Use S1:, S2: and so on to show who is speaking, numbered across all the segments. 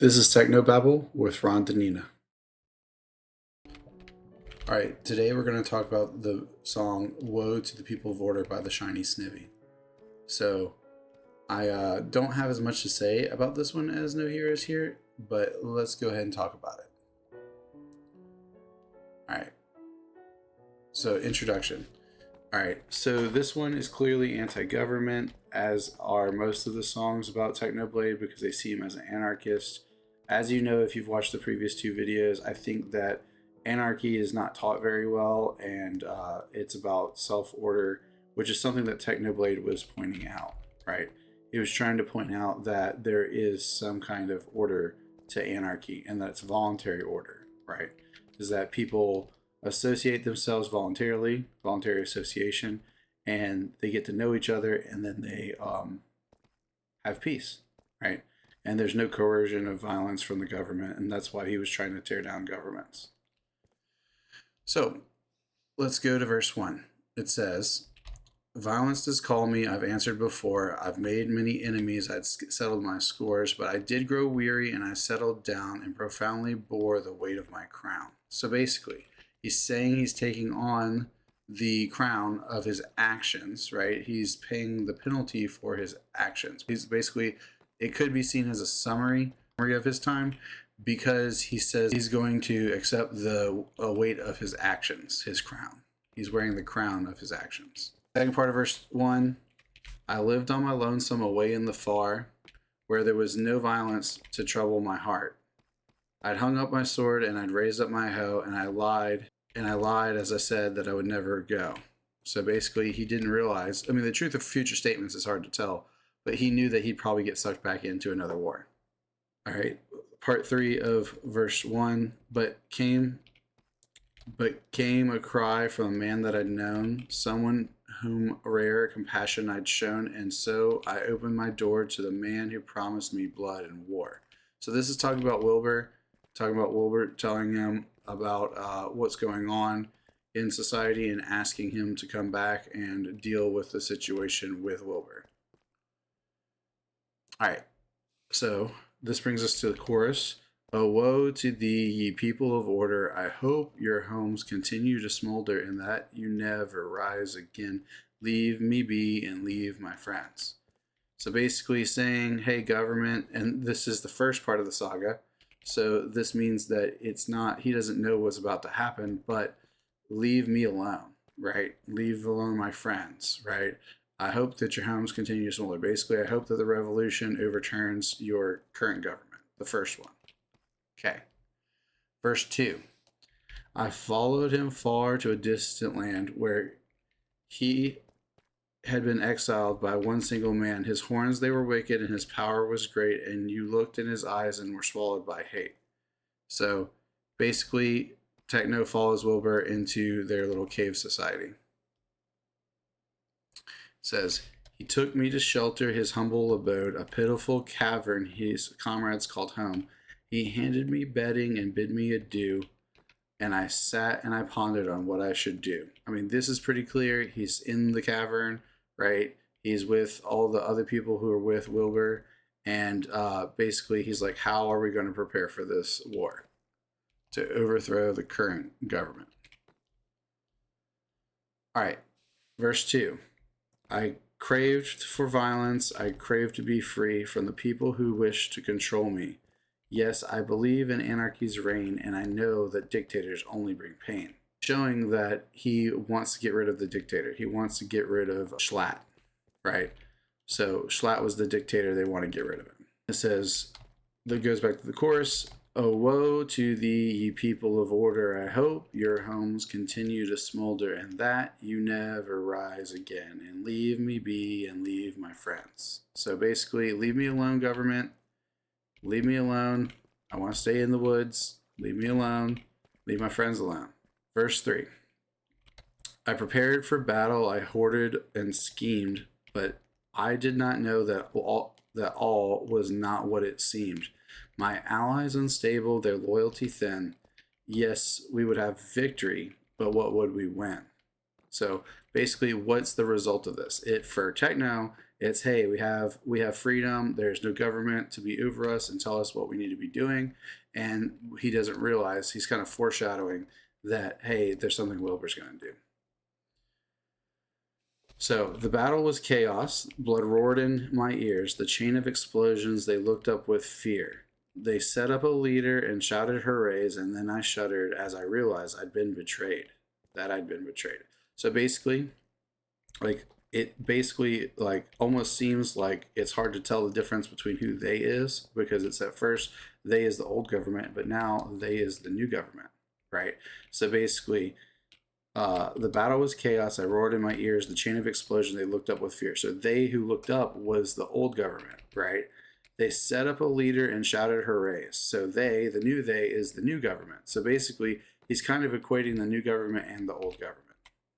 S1: This is Technobabble with Ron Danina. Alright, today we're going to talk about the song Woe to the People of Order by the Shiny Snivy. So, I don't have as much to say about this one as No Heroes here, but let's go ahead and talk about it. Alright, so introduction. Alright, so this one is clearly anti-government, as are most of the songs about Technoblade, because they see him as an anarchist. As you know, if you've watched the previous two videos, I think that anarchy is not taught very well, and it's about self-order, which is something that Technoblade was pointing out, right? He was trying to point out that there is some kind of order to anarchy, and that it's voluntary order, right? Is that people associate themselves voluntarily, voluntary association, and they get to know each other, and then they have peace, right? And there's no coercion of violence from the government, and that's why he was trying to tear down governments. So let's go to verse 1. It says, "Violence does call me, I've answered before. I've made many enemies, I'd settled my scores, but I did grow weary, and I settled down and profoundly bore the weight of my crown." So basically, he's saying he's taking on the crown of his actions, right? He's paying the penalty for his actions. He's basically, it could be seen as a summary of his time, because he says he's going to accept the weight of his actions, his crown. He's wearing the crown of his actions. Second part of verse 1, "I lived on my lonesome away in the far, where there was no violence to trouble my heart. I'd hung up my sword and I'd raised up my hoe, and I lied as I said that I would never go." So basically, he didn't realize, the truth of future statements is hard to tell, but he knew that he'd probably get sucked back into another war. All right, part 3 of verse 1, but came a cry from a man that I'd known, someone whom rare compassion I'd shown, and so I opened my door to the man who promised me blood and war. So this is talking about Wilbur, telling him about what's going on in society and asking him to come back and deal with the situation with Wilbur. All right, so this brings us to the chorus. "Oh, woe to thee, ye people of order. I hope your homes continue to smolder, and that you never rise again. Leave me be and leave my friends." So basically saying, hey, government, and this is the first part of the saga. So this means that it's not, he doesn't know what's about to happen, but leave me alone, right? Leave alone my friends, right? I hope that your homes continue to smolder. Basically, I hope that the revolution overturns your current government, the first one. Okay. Verse 2. "I followed him far to a distant land where he had been exiled by one single man. His horns, they were wicked, and his power was great, and you looked in his eyes and were swallowed by hate." So basically, Techno follows Wilbur into their little cave society. It says, "He took me to shelter his humble abode, a pitiful cavern his comrades called home. He handed me bedding and bid me adieu, and I sat and I pondered on what I should do." This is pretty clear. He's in the cavern, right? He's with all the other people who are with Wilbur, and basically he's like, how are we going to prepare for this war to overthrow the current government? All right, verse 2. "I craved for violence, I craved to be free from the people who wish to control me. Yes, I believe in anarchy's reign, and I know that dictators only bring pain." Showing that he wants to get rid of the dictator. He wants to get rid of Schlatt, right? So Schlatt was the dictator. They want to get rid of him. It says, that goes back to the chorus. "Oh, woe to thee, ye people of order. I hope your homes continue to smolder, and that you never rise again. And leave me be and leave my friends." So basically, leave me alone, government. Leave me alone. I want to stay in the woods. Leave me alone. Leave my friends alone. Verse 3. "I prepared for battle. I hoarded and schemed, but I did not know that all was not what it seemed. My allies unstable, their loyalty thin. Yes, we would have victory, but what would we win?" So basically, what's the result of this? For Techno, It's, hey, we have freedom. There's no government to be over us and tell us what we need to be doing. And he doesn't realize, he's kind of foreshadowing that, hey, there's something Wilbur's going to do. So the battle was chaos. Blood roared in my ears. The chain of explosions, they looked up with fear. They set up a leader and shouted hoorays, and then I shuddered as I realized I'd been betrayed. That I'd been betrayed. So basically, like, it basically like almost seems like it's hard to tell the difference between who they is, because it's at first they is the old government, but now they is the new government, right? So basically, the battle was chaos. I roared in my ears. The chain of explosion, they looked up with fear. So they who looked up was the old government, right? They set up a leader and shouted hoorays. So they, the new they, is the new government. So basically, he's kind of equating the new government and the old government.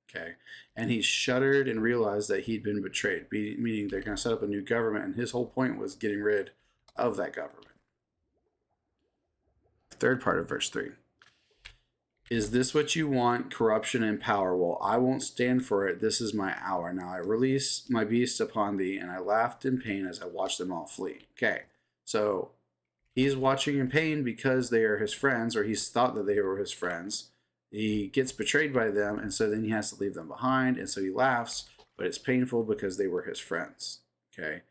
S1: Okay. And he shuddered and realized that he'd been betrayed, meaning they're going to set up a new government. And his whole point was getting rid of that government. Third part of verse 3. Is this what you want? Corruption and power? Well, I won't stand for it. This is my hour. Now I release my beasts upon thee, and I laughed in pain as I watched them all flee. Okay, so he's watching in pain because they are his friends, or he's thought that they were his friends. He gets betrayed by them, and so then he has to leave them behind, and so he laughs, but it's painful because they were his friends. Okay,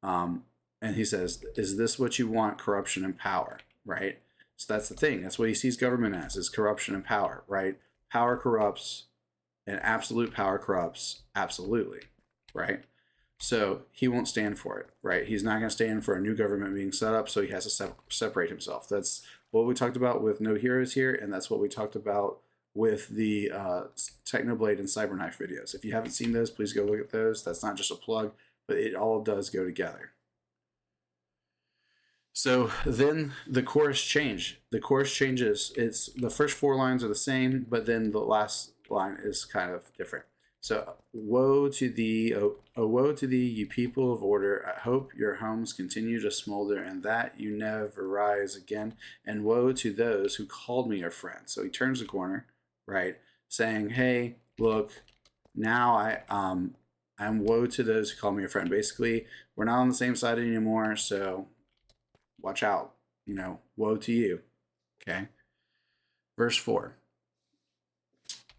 S1: and he says, is this what you want? Corruption and power, right? So that's the thing. That's what he sees government as, is corruption and power, right? Power corrupts, and absolute power corrupts absolutely, right? So he won't stand for it, right? He's not going to stand for a new government being set up, so he has to separate himself. That's what we talked about with No Heroes here, and that's what we talked about with the Technoblade and Cyberknife videos. If you haven't seen those, please go look at those. That's not just a plug, but it all does go together. So then the chorus change. The chorus changes. It's the first 4 lines are the same, but then the last line is kind of different. So, woe to thee, oh woe to thee, you people of order. I hope your homes continue to smolder and that you never rise again. And woe to those who called me your friend. So he turns the corner, right, saying, hey, look, now I'm woe to those who call me your friend. Basically, we're not on the same side anymore, so watch out, woe to you. Okay. Verse 4.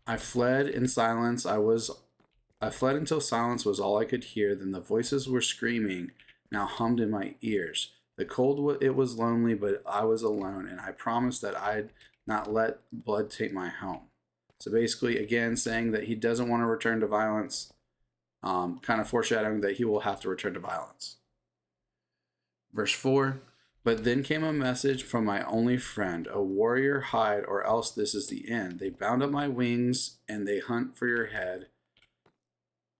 S1: I fled in silence. I fled until silence was all I could hear. Then the voices were screaming, now hummed in my ears. The cold, it was lonely, but I was alone, and I promised that I'd not let blood take my home. So basically, again, saying that he doesn't want to return to violence, kind of foreshadowing that he will have to return to violence. Verse 4. But then came a message from my only friend, a warrior hide, or else this is the end. They bound up my wings, and they hunt for your head.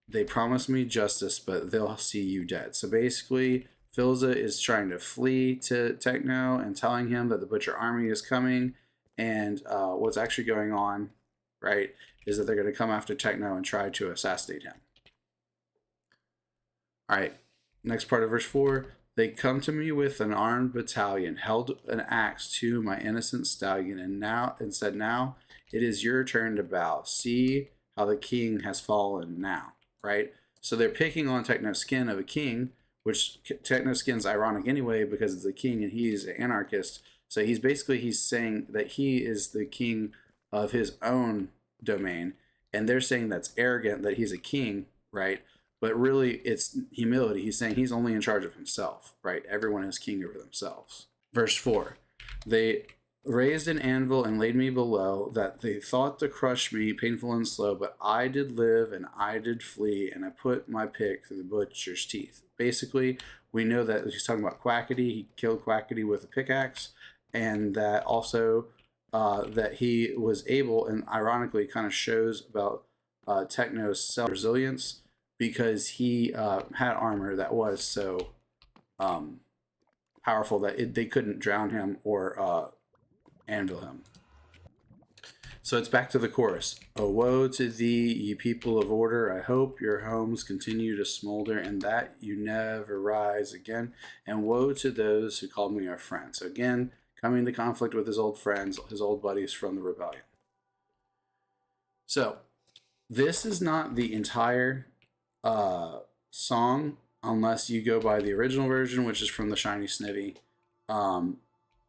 S1: They promise me justice, but they'll see you dead. So basically, Philza is trying to flee to Techno and telling him that the Butcher Army is coming. And what's actually going on, right, is that they're going to come after Techno and try to assassinate him. All right, next part of verse 4. They come to me with an armed battalion, held an axe to my innocent stallion, and said, now it is your turn to bow. See how the king has fallen now, right? So they're picking on Techno's skin of a king, which Techno's skin's ironic anyway because it's a king and he's an anarchist. So he's saying that he is the king of his own domain, and they're saying that's arrogant that he's a king, right? But really, it's humility. He's saying he's only in charge of himself, right? Everyone is king over themselves. Verse 4. They raised an anvil and laid me below, that they thought to crush me, painful and slow. But I did live and I did flee, and I put my pick through the butcher's teeth. Basically, we know that he's talking about Quackity. He killed Quackity with a pickaxe, and that also that he was able, and ironically kind of shows about Techno's self-resilience, because he had armor that was so powerful that they couldn't drown him or anvil him. So it's back to the chorus. Oh, woe to thee, ye people of order. I hope your homes continue to smolder and that you never rise again. And woe to those who called me our friend. So again, coming into conflict with his old friends, his old buddies from the rebellion. So this is not the entire song. unless you go by the original version, which is from the Shiny Snivy.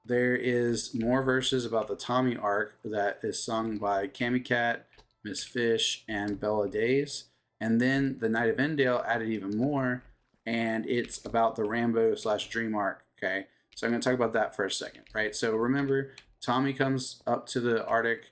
S1: There is more verses about the Tommy arc that is sung by Cammy Cat, Miss Fish, and Bella Days. And then the Night of Endale added even more, and it's about the Ranboo / Dream arc. Okay, so I'm going to talk about that for a second, right? So remember, Tommy comes up to the Arctic.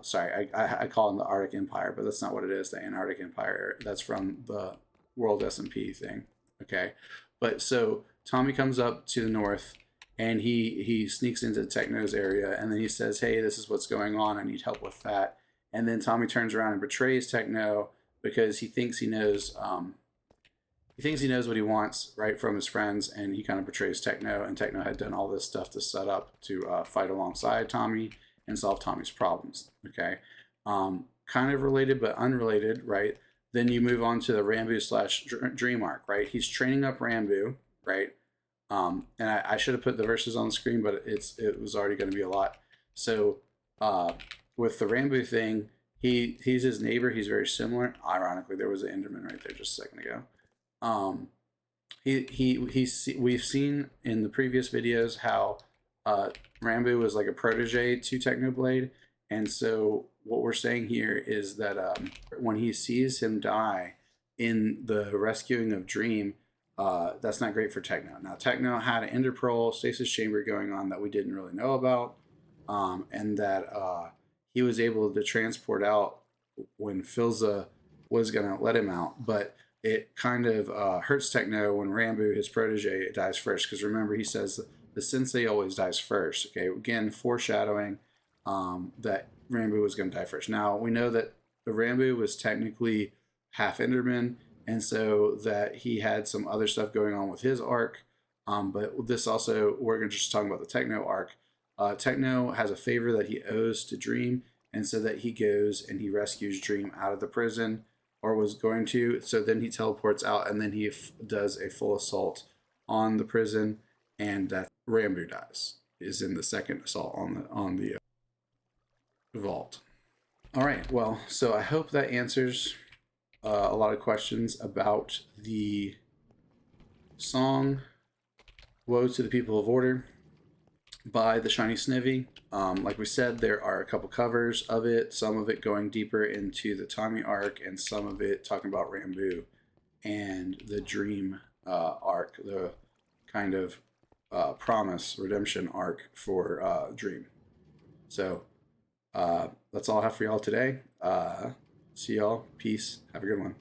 S1: Sorry, I call him the Arctic Empire, but that's not what it is. The Antarctic Empire. That's from the World SMP thing. Okay, but so Tommy comes up to the north, and he sneaks into Techno's area, and then he says, "Hey, this is what's going on. I need help with that." And then Tommy turns around and betrays Techno because he thinks he knows. He thinks he knows what he wants, right, from his friends, and he kind of betrays Techno. And Techno had done all this stuff to set up to fight alongside Tommy and solve Tommy's problems. Okay, kind of related but unrelated, right? Then you move on to the Ranboo / Dream arc, right? He's training up Ranboo, right? And I should have put the verses on the screen, but it was already going to be a lot. So with the Ranboo thing, he's his neighbor. He's very similar. Ironically, there was an Enderman right there just a second ago. We've seen in the previous videos how Ranboo was like a protege to Technoblade, and so what we're saying here is that when he sees him die in the rescuing of Dream, that's not great for Techno. Now, Techno had an Ender Pearl stasis chamber going on that we didn't really know about, and that he was able to transport out when Filza was going to let him out, but it kind of hurts Techno when Ranboo, his protege, dies first. Because remember, he says the sensei always dies first. Okay, again, foreshadowing that Ranboo was going to die first. Now, we know that the Ranboo was technically half Enderman, and so that he had some other stuff going on with his arc. But this also, we're just talking about the Techno arc. Techno has a favor that he owes to Dream, and so that he goes and he rescues Dream out of the prison, or was going to. So then he teleports out, and then he does a full assault on the prison, and that Ranboo dies. Is in the second assault on the vault. All right. Well, so I hope that answers a lot of questions about the song "Woe to the People of Order" by the Shiny Snivy. Like we said, there are a couple covers of it, some of it going deeper into the Tommy arc, and some of it talking about Ranboo and the Dream arc, the kind of promise redemption arc for Dream. So that's all I have for y'all today. See y'all. Peace. Have a good one.